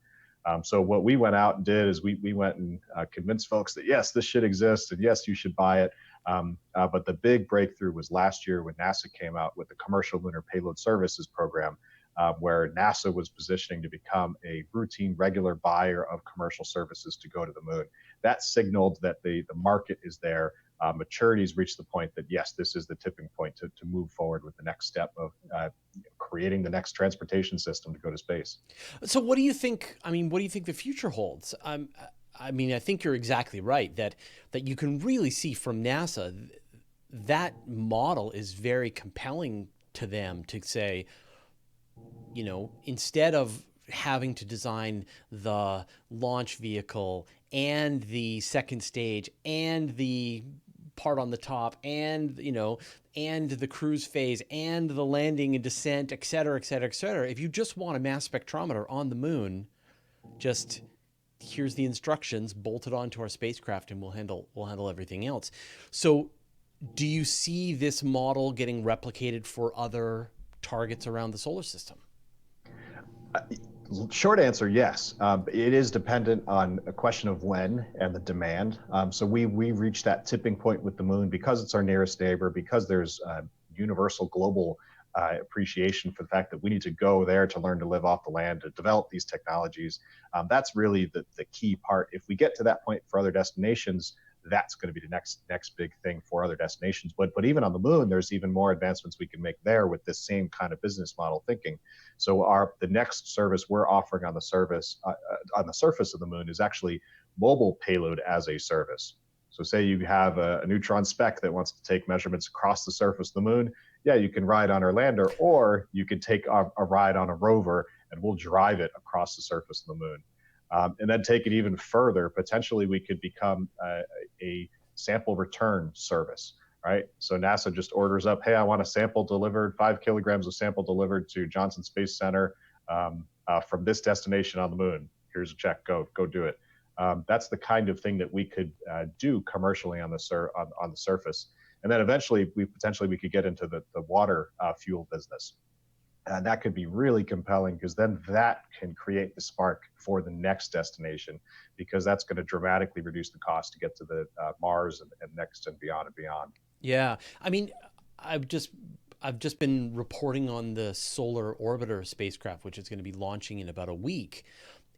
So what we went out and did is we went and convinced folks that yes, this should exist, and yes, you should buy it. But the big breakthrough was last year when NASA came out with the Commercial Lunar Payload Services program, where NASA was positioning to become a routine, regular buyer of commercial services to go to the moon. That signaled that the market is there. Maturity's reached the point that yes, this is the tipping point to move forward with the next step of creating the next transportation system to go to space. So what do you think? I mean, what do you think the future holds? I mean, I think you're exactly right that you can really see from NASA that model is very compelling to them to say, instead of having to design the launch vehicle and the second stage and the part on the top and and the cruise phase and the landing and descent, et cetera, et cetera, et cetera. If you just want a mass spectrometer on the moon, just here's the instructions bolted onto our spacecraft and we'll handle everything else. So do you see this model getting replicated for other targets around the solar system? Short answer, yes. It is dependent on a question of when and the demand. So we reached that tipping point with the moon because it's our nearest neighbor, because there's universal global appreciation for the fact that we need to go there to learn to live off the land, to develop these technologies. That's really the key part. If we get to that point for other destinations, that's going to be the next big thing for other destinations. But even on the moon, there's even more advancements we can make there with this same kind of business model thinking. So the next service we're offering on the surface of the moon is actually mobile payload as a service. So say you have a neutron speck that wants to take measurements across the surface of the moon. Yeah, you can ride on our lander, or you can take a ride on a rover and we'll drive it across the surface of the moon. And then take it even further. Potentially, we could become a sample return service, right? So NASA just orders up, hey, I want a sample delivered, 5 kilograms of sample delivered to Johnson Space Center from this destination on the moon. Here's a check, go do it. That's the kind of thing that we could do commercially on the surface. And then eventually, we could get into the water fuel business. And that could be really compelling because then that can create the spark for the next destination, because that's going to dramatically reduce the cost to get to the Mars and next and beyond and beyond. Yeah, I mean, I've just been reporting on the Solar Orbiter spacecraft, which is going to be launching in about a week.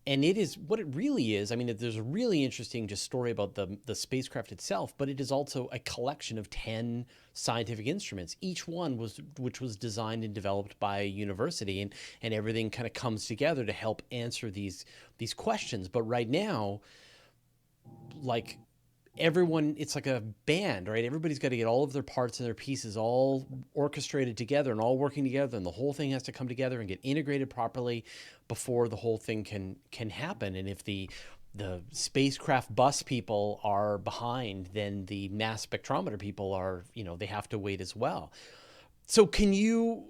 And it is what it really is. I mean, there's a really interesting just story about the spacecraft itself, but it is also a collection of 10 scientific instruments, each one which was designed and developed by a university, and everything kind of comes together to help answer these questions. But right now, like everyone, it's like a band, right? Everybody's got to get all of their parts and their pieces all orchestrated together and all working together, and the whole thing has to come together and get integrated properly before the whole thing can happen. And if the spacecraft bus people are behind, then the mass spectrometer people are, they have to wait as well. So can you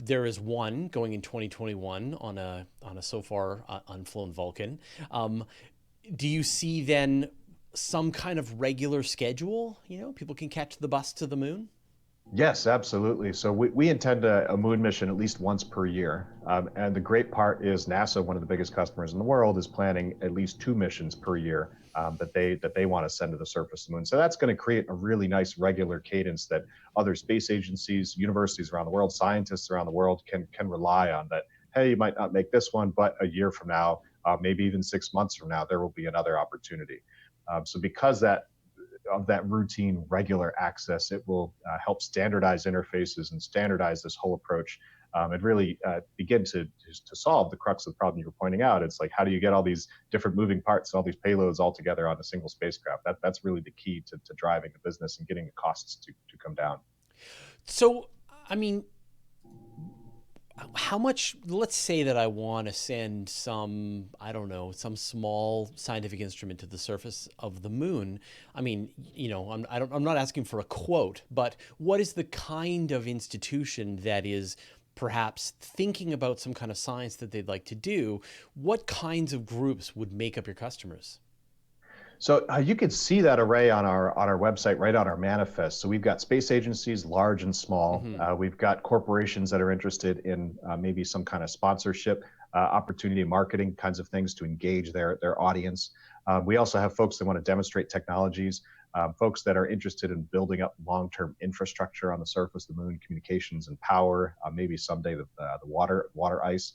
there is one going in 2021 on a so far unflown Vulcan. Do you see then some kind of regular schedule? People can catch the bus to the moon. Yes, absolutely. So we intend a moon mission at least once per year. And the great part is NASA, one of the biggest customers in the world, is planning at least 2 missions per year that they want to send to the surface of the moon. So that's going to create a really nice regular cadence that other space agencies, universities around the world, scientists around the world can rely on. That, hey, you might not make this one, but a year from now, maybe even 6 months from now, there will be another opportunity. So because of that routine, regular access, it will help standardize interfaces and standardize this whole approach, and really begin to solve the crux of the problem you were pointing out. It's like, how do you get all these different moving parts, all these payloads all together on a single spacecraft? That's really the key to driving the business and getting the costs to come down. So, I mean, how much, let's say that I want to send some small scientific instrument to the surface of the moon. I mean, I'm not asking for a quote, but what is the kind of institution that is perhaps thinking about some kind of science that they'd like to do? What kinds of groups would make up your customers? So you can see that array on our website, right on our manifest. So we've got space agencies, large and small. Mm-hmm. We've got corporations that are interested in maybe some kind of sponsorship, opportunity, marketing kinds of things to engage their audience. We also have folks that want to demonstrate technologies, folks that are interested in building up long-term infrastructure on the surface of the moon, communications and power, maybe someday the water ice.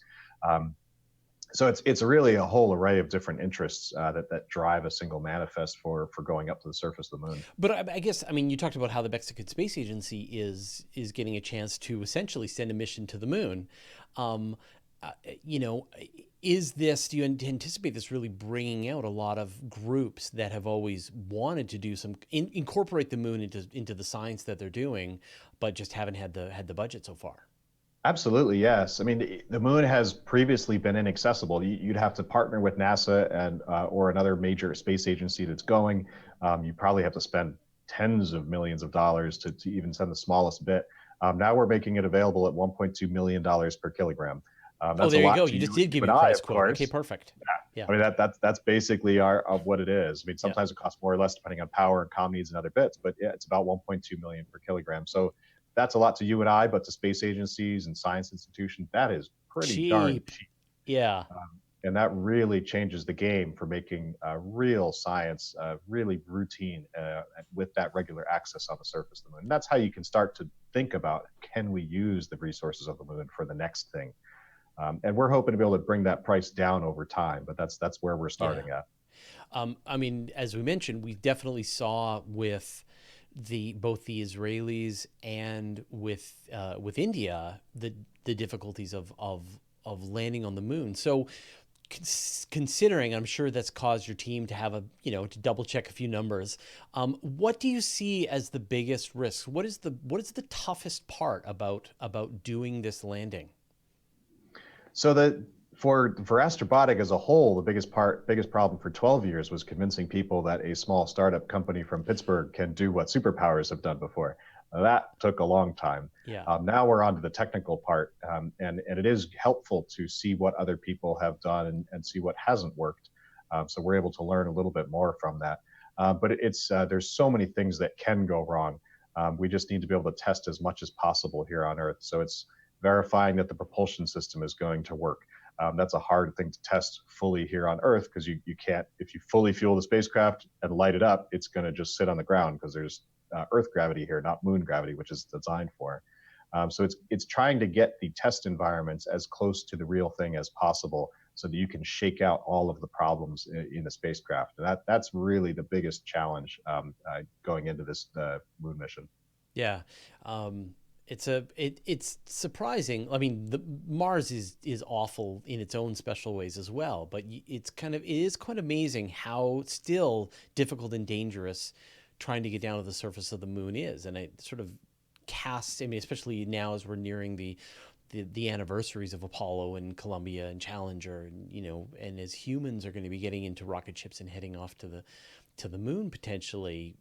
So it's really a whole array of different interests that drive a single manifest for going up to the surface of the moon. But I guess, I mean, you talked about how the Mexican Space Agency is getting a chance to essentially send a mission to the moon. Do you anticipate this really bringing out a lot of groups that have always wanted to do incorporate the moon into the science that they're doing, but just haven't had the budget so far? Absolutely, yes. I mean, the moon has previously been inaccessible. You'd have to partner with NASA and or another major space agency that's going. You probably have to spend tens of millions of dollars to even send the smallest bit. Now we're making it available at $1.2 million per kilogram. That's there a you lot go. to You just did give me and a I, price of quote. course. Okay, perfect. Yeah. I mean, that's basically of what it is. I mean, sometimes it costs more or less depending on power and comm needs and other bits, but yeah, it's about 1.2 million per kilogram. So that's a lot to you and I, but to space agencies and science institutions, that is pretty darn cheap. Yeah. And that really changes the game for making real science really routine with that regular access on the surface of the moon. And that's how you can start to think about, can we use the resources of the moon for the next thing? And we're hoping to be able to bring that price down over time, but that's where we're starting at. I mean, as we mentioned, we definitely saw with both the Israelis and with India the difficulties of landing on the moon. So considering, I'm sure that's caused your team to have to double check a few numbers. What do you see as the biggest risks? What is the toughest part about doing this landing? So for Astrobotic as a whole, the biggest problem for 12 years was convincing people that a small startup company from Pittsburgh can do what superpowers have done before. That took a long time. Yeah. Now we're on to the technical part, and it is helpful to see what other people have done and see what hasn't worked. So we're able to learn a little bit more from that. But there's so many things that can go wrong. We just need to be able to test as much as possible here on Earth. So it's verifying that the propulsion system is going to work. That's a hard thing to test fully here on Earth because you can't, if you fully fuel the spacecraft and light it up, it's going to just sit on the ground because there's Earth gravity here, not moon gravity, which is designed for. So it's trying to get the test environments as close to the real thing as possible so that you can shake out all of the problems in the spacecraft. And that's really the biggest challenge going into this moon mission. Yeah. It's surprising. I mean, Mars is awful in its own special ways as well, but it is quite amazing how still difficult and dangerous trying to get down to the surface of the moon is. And it sort of casts, I mean, especially now as we're nearing the anniversaries of Apollo and Columbia and Challenger, and as humans are going to be getting into rocket ships and heading off to the moon potentially,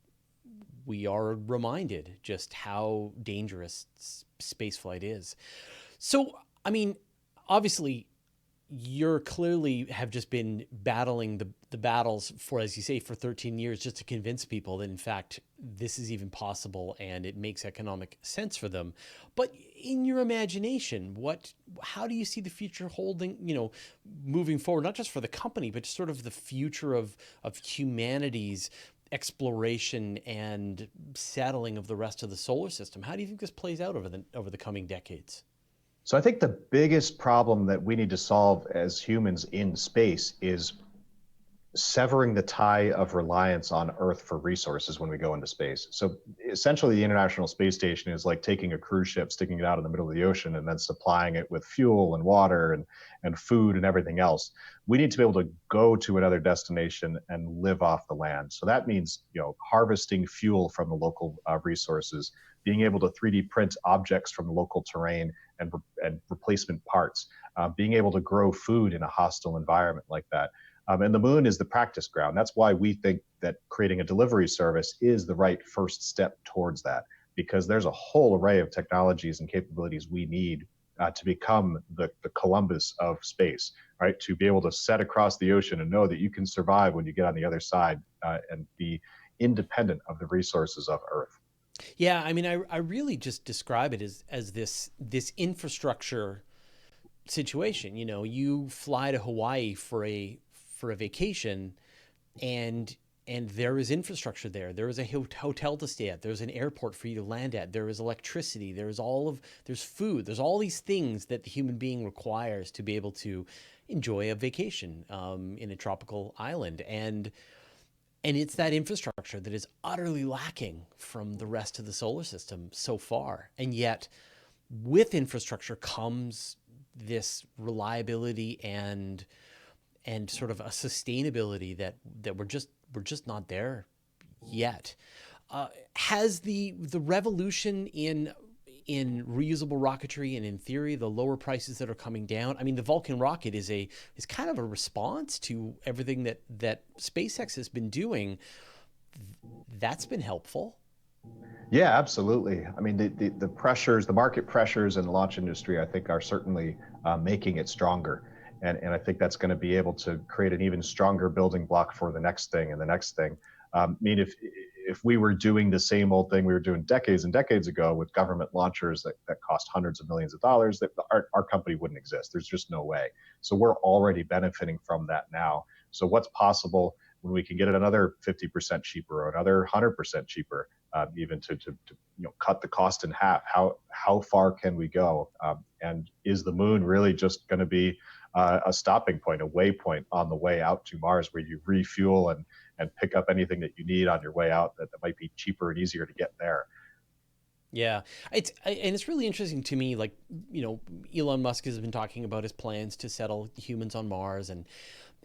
we are reminded just how dangerous spaceflight is. So, I mean, obviously, you're clearly have just been battling the battles for, as you say, for 13 years just to convince people that in fact this is even possible and it makes economic sense for them. But in your imagination, how do you see the future holding, moving forward, not just for the company, but sort of the future of humanity's exploration and settling of the rest of the solar system? How do you think this plays out over the coming decades? So I think the biggest problem that we need to solve as humans in space is severing the tie of reliance on Earth for resources when we go into space. So essentially the International Space Station is like taking a cruise ship, sticking it out in the middle of the ocean and then supplying it with fuel and water and food and everything else. We need to be able to go to another destination and live off the land. So that means, harvesting fuel from the local resources, being able to 3D print objects from the local terrain and replacement parts, being able to grow food in a hostile environment like that. And the moon is the practice ground. That's why we think that creating a delivery service is the right first step towards that, because there's a whole array of technologies and capabilities we need to become the Columbus of space, right? To be able to set across the ocean and know that you can survive when you get on the other side and be independent of the resources of Earth. Yeah, I mean, I really just describe it as this infrastructure situation. You fly to Hawaii for a vacation, and there is infrastructure there. There is a hotel to stay at. There's an airport for you to land at. There is electricity. There's food. There's all these things that the human being requires to be able to enjoy a vacation in a tropical island. And it's that infrastructure that is utterly lacking from the rest of the solar system so far. And yet, with infrastructure comes this reliability and sort of a sustainability that we're just not there yet. Has the revolution in reusable rocketry and in theory the lower prices that are coming down? I mean, the Vulcan rocket is kind of a response to everything that SpaceX has been doing. That's been helpful. Yeah, absolutely. I mean, the pressures, the market pressures in the launch industry, I think, are certainly making it stronger. And I think that's going to be able to create an even stronger building block for the next thing and the next thing. I mean, if we were doing the same old thing we were doing decades and decades ago with government launchers that cost hundreds of millions of dollars, that our company wouldn't exist. There's just no way. So we're already benefiting from that now. So what's possible when we can get it another 50% cheaper or another 100% cheaper, even to cut the cost in half? How far can we go? And is the moon really just going to be a stopping point, a waypoint on the way out to Mars, where you refuel and pick up anything that you need on your way out that might be cheaper and easier to get there? Yeah, it's really interesting to me. Like, Elon Musk has been talking about his plans to settle humans on Mars,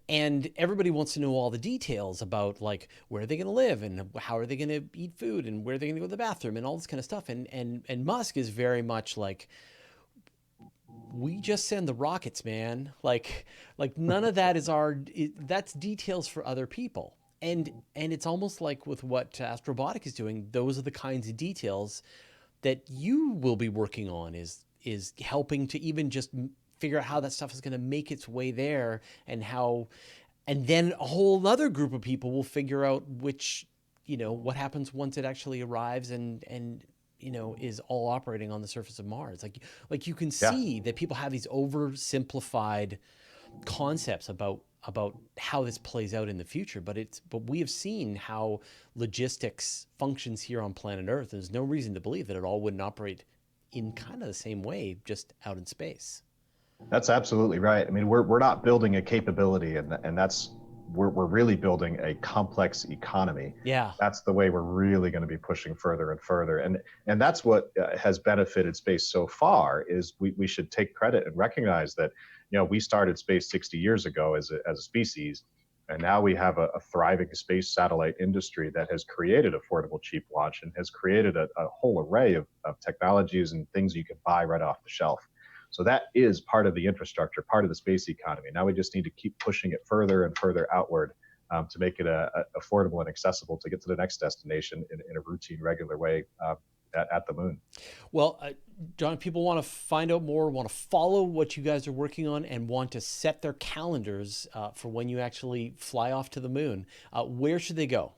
and everybody wants to know all the details about, like, where are they going to live and how are they going to eat food and where are they going to go to the bathroom and all this kind of stuff. And Musk is very much like, we just send the rockets, man. Like none of that that's details for other people. And it's almost like with what Astrobotic is doing, those are the kinds of details that you will be working on, is helping to even just figure out how that stuff is going to make its way there, and then a whole other group of people will figure out what happens once it actually arrives and is all operating on the surface of Mars. Like you can see that people have these oversimplified concepts about how this plays out in the future, but we have seen how logistics functions here on planet Earth. There's no reason to believe that it all wouldn't operate in kind of the same way just out in space. That's absolutely right. I mean, we're not building a capability, and that's we're really building a complex economy. Yeah, that's the way we're really going to be pushing further and further, and that's what has benefited space so far. Is we should take credit and recognize that we started space 60 years ago as a species, and now we have a thriving space satellite industry that has created affordable, cheap launch and has created a whole array of technologies and things you can buy right off the shelf. So that is part of the infrastructure, part of the space economy. Now we just need to keep pushing it further and further outward to make it affordable and accessible to get to the next destination in a routine, regular way at the moon. Well, John, if people want to find out more, want to follow what you guys are working on, and want to set their calendars for when you actually fly off to the moon, where should they go?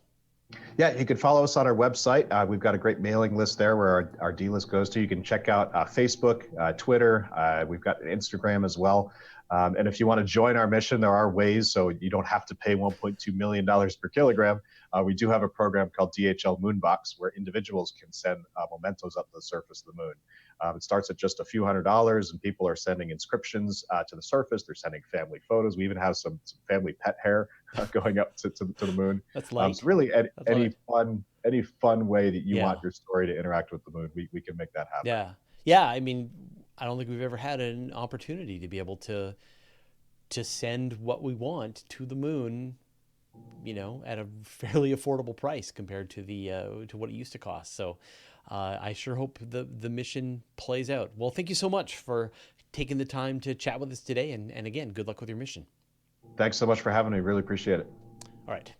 Yeah, you can follow us on our website. We've got a great mailing list there where our D list goes to. You can check out Facebook, Twitter. We've got Instagram as well. And if you want to join our mission, there are ways, so you don't have to pay $1.2 million per kilogram. We do have a program called Dhl Moon Box where individuals can send mementos up to the surface of the moon. It starts at just a few $100s, and people are sending inscriptions to the surface. They're sending family photos. We even have some family pet hair going up to the moon. That's light. So really, any fun way that you want your story to interact with the moon, we can make that happen. Yeah. I mean, I don't think we've ever had an opportunity to be able to send what we want to the moon, at a fairly affordable price compared to to what it used to cost. So I sure hope the mission plays out. Well, thank you so much for taking the time to chat with us today. And again, good luck with your mission. Thanks so much for having me. Really appreciate it. All right.